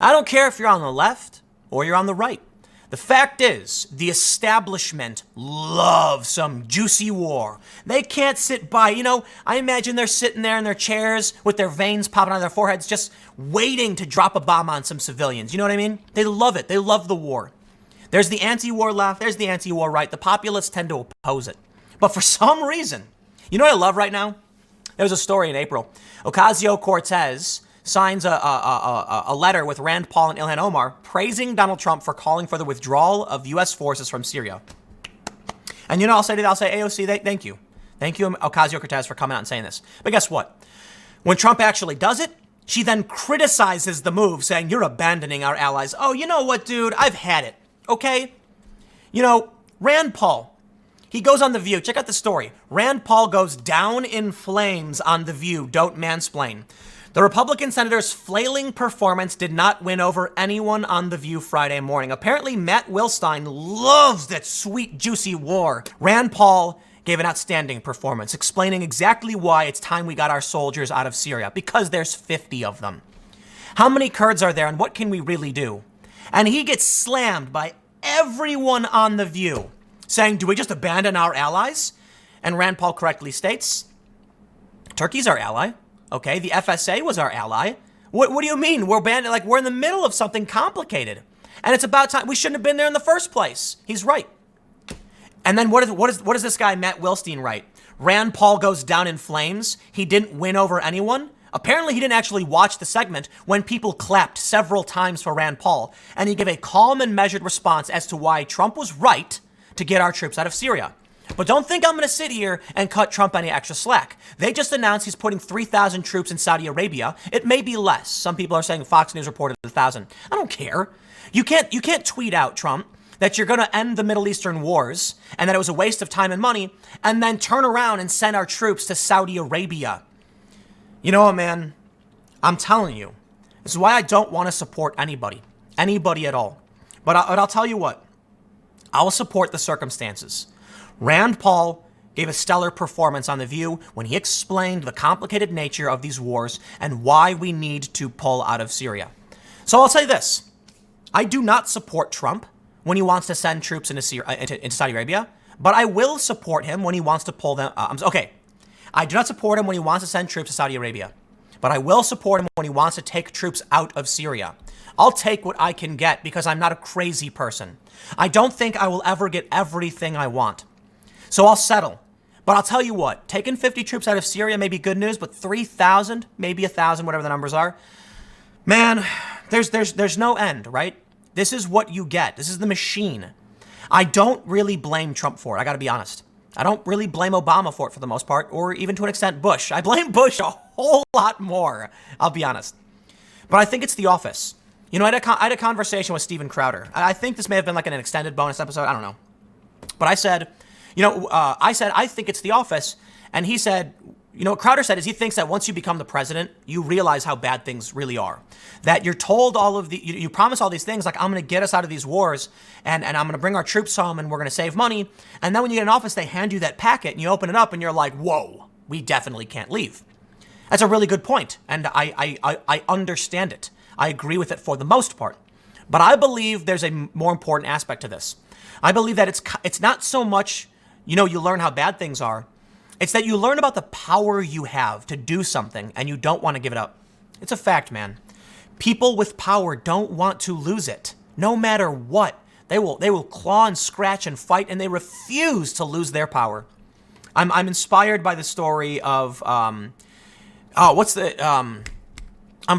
I don't care if you're on the left or you're on the right. The fact is, the establishment loves some juicy war. They can't sit by. I imagine they're sitting there in their chairs with their veins popping out of their foreheads, just waiting to drop a bomb on some civilians. You know what I mean? They love it. They love the war. There's the anti-war left. There's the anti-war right. The populists tend to oppose it. But for some reason, you know what I love right now? There was a story in April. Ocasio-Cortez signs a letter with Rand Paul and Ilhan Omar praising Donald Trump for calling for the withdrawal of U.S. forces from Syria. And I'll say AOC, thank you. Thank you, Ocasio-Cortez, for coming out and saying this. But guess what? When Trump actually does it, she then criticizes the move, saying, you're abandoning our allies. Oh, you know what, dude? I've had it, okay? Rand Paul, he goes on The View. Check out the story. Rand Paul goes down in flames on The View. Don't mansplain. The Republican senator's flailing performance did not win over anyone on The View Friday morning. Apparently, Matt Wilstein loves that sweet, juicy war. Rand Paul gave an outstanding performance, explaining exactly why it's time we got our soldiers out of Syria, because there's 50 of them. How many Kurds are there, and what can we really do? And he gets slammed by everyone on The View, saying, do we just abandon our allies? And Rand Paul correctly states, Turkey's our ally. Okay, the FSA was our ally. What do you mean? We're we're in the middle of something complicated. And it's about time. We shouldn't have been there in the first place. He's right. And then what does this guy, Matt Wilstein, write? Rand Paul goes down in flames. He didn't win over anyone. Apparently, he didn't actually watch the segment when people clapped several times for Rand Paul. And he gave a calm and measured response as to why Trump was right to get our troops out of Syria. But don't think I'm going to sit here and cut Trump any extra slack. They just announced he's putting 3,000 troops in Saudi Arabia. It may be less. Some people are saying Fox News reported 1,000. I don't care. You can't tweet out, Trump, that you're going to end the Middle Eastern wars and that it was a waste of time and money, and then turn around and send our troops to Saudi Arabia. You know what, man? I'm telling you. This is why I don't want to support anybody at all. But I'll tell you what. I will support the circumstances. Rand Paul gave a stellar performance on The View when he explained the complicated nature of these wars and why we need to pull out of Syria. So I'll say this. I do not support Trump when he wants to send troops into Saudi Arabia, but I will support him when he wants to pull them. I do not support him when he wants to send troops to Saudi Arabia, but I will support him when he wants to take troops out of Syria. I'll take what I can get because I'm not a crazy person. I don't think I will ever get everything I want. So I'll settle. But I'll tell you what, taking 50 troops out of Syria may be good news, but 3,000, maybe 1,000, whatever the numbers are, man, there's no end, right? This is what you get. This is the machine. I don't really blame Trump for it. I got to be honest. I don't really blame Obama for it for the most part, or even to an extent Bush. I blame Bush a whole lot more, I'll be honest. But I think it's the office. I had a conversation with Steven Crowder. I think this may have been like an extended bonus episode. I don't know. But I said, I think it's the office. And he said, what Crowder said is he thinks that once you become the president, you realize how bad things really are. That you're told you promise all these things like, I'm going to get us out of these wars and I'm going to bring our troops home and we're going to save money. And then when you get in office, they hand you that packet and you open it up and you're like, whoa, we definitely can't leave. That's a really good point. And I understand it. I agree with it for the most part. But I believe there's a more important aspect to this. I believe that it's not so much, you learn how bad things are. It's that you learn about the power you have to do something and you don't want to give it up. It's a fact, man. People with power don't want to lose it, no matter what. They will claw and scratch and fight, and they refuse to lose their power. I'm inspired by the story of I'm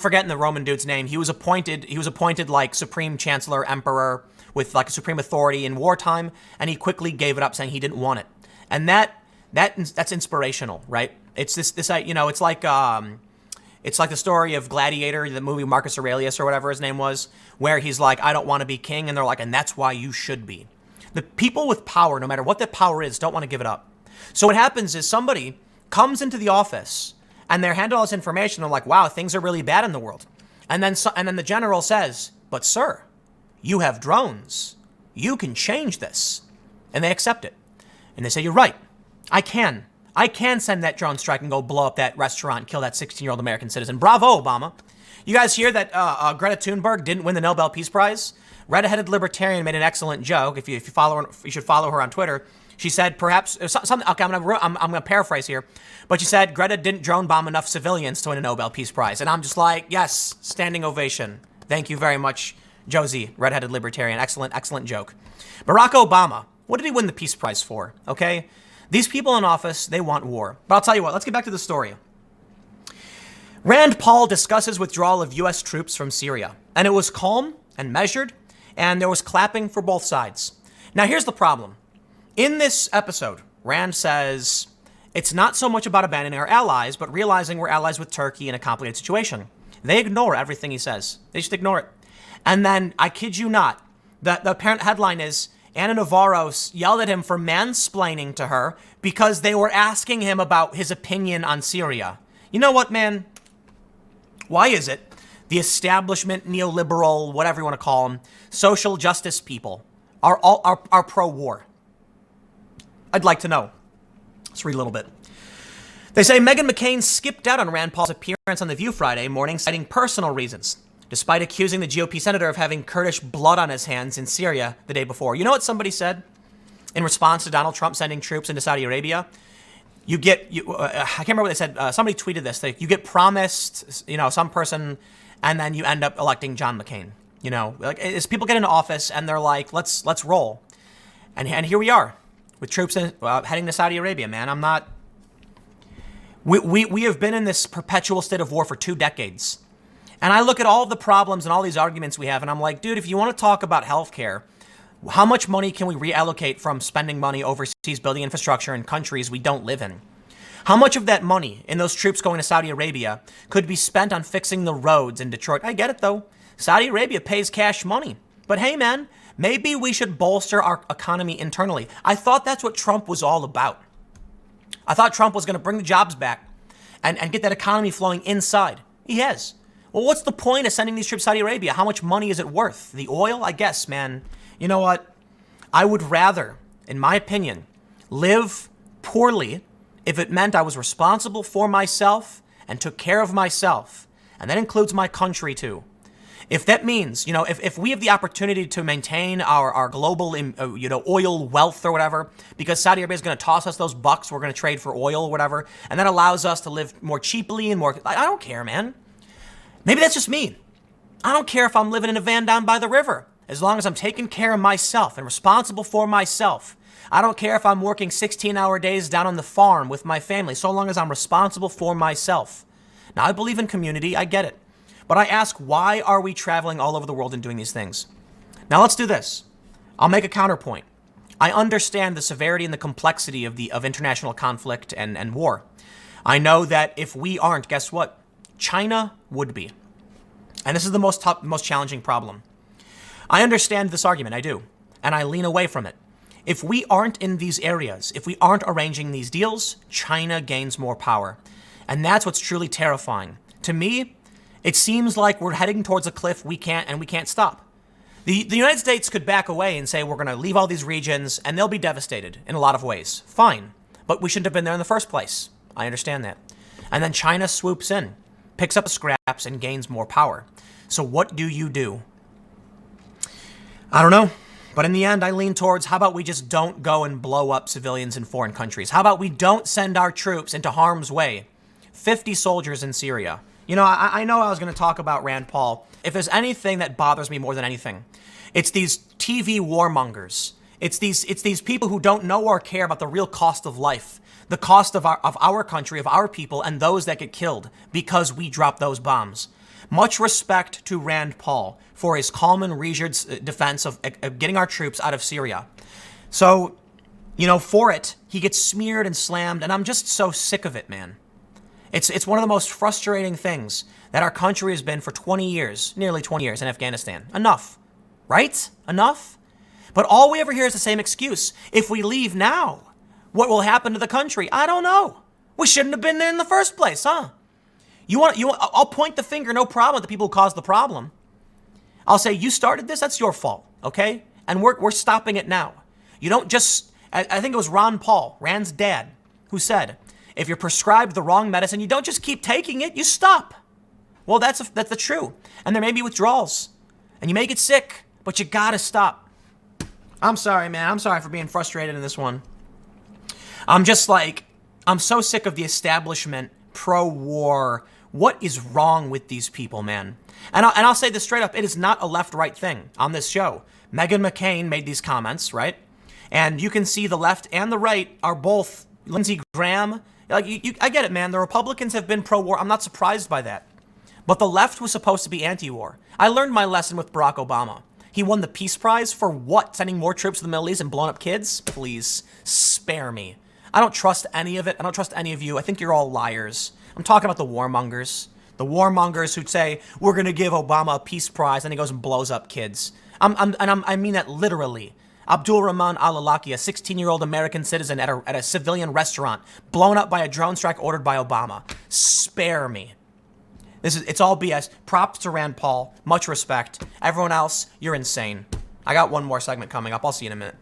forgetting the Roman dude's name. He was appointed like supreme chancellor, emperor, with like a supreme authority in wartime, and he quickly gave it up, saying he didn't want it. And that's inspirational, right? It's it's like the story of Gladiator, the movie Marcus Aurelius or whatever his name was, where he's like, I don't want to be king, and they're like, and that's why you should be. The people with power, no matter what that power is, don't want to give it up. So what happens is somebody comes into the office and they're handed all this information. They're like, wow, things are really bad in the world. And then the general says, but sir, you have drones. You can change this. And they accept it. And they say, you're right. I can send that drone strike and go blow up that restaurant, kill that 16-year-old American citizen. Bravo, Obama. You guys hear that Greta Thunberg didn't win the Nobel Peace Prize? Red-headed libertarian made an excellent joke. If you follow her, you should follow her on Twitter. She said perhaps something. Okay, I'm gonna paraphrase here, but she said Greta didn't drone bomb enough civilians to win a Nobel Peace Prize, and I'm just like, yes, standing ovation. Thank you very much, Josie, red-headed libertarian. Excellent joke. Barack Obama, what did he win the Peace Prize for? Okay, these people in office, they want war. But I'll tell you what. Let's get back to the story. Rand Paul discusses withdrawal of U.S. troops from Syria, and it was calm and measured, and there was clapping for both sides. Now, here's the problem. In this episode, Rand says it's not so much about abandoning our allies, but realizing we're allies with Turkey in a complicated situation. They ignore everything he says. They just ignore it. And then, I kid you not, the apparent headline is Ana Navarro yelled at him for mansplaining to her because they were asking him about his opinion on Syria. You know what, man? Why is it the establishment, neoliberal, whatever you want to call them, social justice people are pro-war? I'd like to know. Let's read a little bit. They say Meghan McCain skipped out on Rand Paul's appearance on The View Friday morning, citing personal reasons, despite accusing the GOP senator of having Kurdish blood on his hands in Syria the day before. You know what somebody said in response to Donald Trump sending troops into Saudi Arabia? I can't remember what they said. Somebody tweeted this. You get promised, some person, and then you end up electing John McCain. Like as people get into office and they're like, let's roll, and here we are with troops heading to Saudi Arabia. Man, we have been in this perpetual state of war for 2 decades, and I look at all the problems and all these arguments we have, and I'm like, dude, if you want to talk about healthcare, how much money can we reallocate from spending money overseas building infrastructure in countries we don't live in? How much of that money in those troops going to Saudi Arabia could be spent on fixing the roads in Detroit? I get it, though. Saudi Arabia pays cash money. But hey, man, maybe we should bolster our economy internally. I thought that's what Trump was all about. I thought Trump was going to bring the jobs back and get that economy flowing inside. He has. Well, what's the point of sending these troops to Saudi Arabia? How much money is it worth? The oil? I guess, man. You know what? I would rather, in my opinion, live poorly if it meant I was responsible for myself and took care of myself. And that includes my country, too. If that means, if we have the opportunity to maintain our global, oil wealth or whatever, because Saudi Arabia is going to toss us those bucks we're going to trade for oil or whatever, and that allows us to live more cheaply and more, I don't care, man. Maybe that's just me. I don't care if I'm living in a van down by the river. As long as I'm taking care of myself and responsible for myself. I don't care if I'm working 16-hour days down on the farm with my family, so long as I'm responsible for myself. Now, I believe in community. I get it. But I ask, why are we traveling all over the world and doing these things? Now, let's do this. I'll make a counterpoint. I understand the severity and the complexity of international conflict and war. I know that if we aren't, guess what? China would be. And this is the most challenging problem. I understand this argument, I do, and I lean away from it. If we aren't in these areas, if we aren't arranging these deals, China gains more power. And that's what's truly terrifying. To me, it seems like we're heading towards a cliff we can't stop. The United States could back away and say we're going to leave all these regions and they'll be devastated in a lot of ways. Fine, but we shouldn't have been there in the first place. I understand that. And then China swoops in, picks up the scraps, and gains more power. So what do you do? I don't know. But in the end, I lean towards, how about we just don't go and blow up civilians in foreign countries? How about we don't send our troops into harm's way? 50 soldiers in Syria. I know I was going to talk about Rand Paul. If there's anything that bothers me more than anything, it's these TV warmongers. It's these people who don't know or care about the real cost of life, the cost of our country, of our people, and those that get killed because we drop those bombs. Much respect to Rand Paul for his calm and measured defense of getting our troops out of Syria. So, for it, he gets smeared and slammed, and I'm just so sick of it, man. It's one of the most frustrating things that our country has been for 20 years, nearly 20 years in Afghanistan. Enough, right? Enough? But all we ever hear is the same excuse. If we leave now, what will happen to the country? I don't know. We shouldn't have been there in the first place, huh? I'll point the finger, no problem, at the people who caused the problem. I'll say, you started this, that's your fault, okay? And we're stopping it now. You don't just, I think it was Ron Paul, Rand's dad, who said, if you're prescribed the wrong medicine, you don't just keep taking it, you stop. Well, that's the true. And there may be withdrawals. And you may get sick, but you gotta stop. I'm sorry, man. I'm sorry for being frustrated in this one. I'm just like, I'm so sick of the establishment pro-war. What is wrong with these people, man? And I'll say this straight up. It is not a left-right thing on this show. Meghan McCain made these comments, right? And you can see the left and the right are both Lindsey Graham. Like, I get it, man. The Republicans have been pro-war. I'm not surprised by that. But the left was supposed to be anti-war. I learned my lesson with Barack Obama. He won the Peace Prize for what? Sending more troops to the Middle East and blowing up kids? Please, spare me. I don't trust any of it. I don't trust any of you. I think you're all liars. I'm talking about the warmongers. The warmongers who'd say, we're going to give Obama a Peace Prize, and he goes and blows up kids. I mean that literally. Abdul Rahman al-Awlaki, a 16-year-old American citizen at a civilian restaurant, blown up by a drone strike ordered by Obama. Spare me. It's all BS. Props to Rand Paul. Much respect. Everyone else, you're insane. I got one more segment coming up. I'll see you in a minute.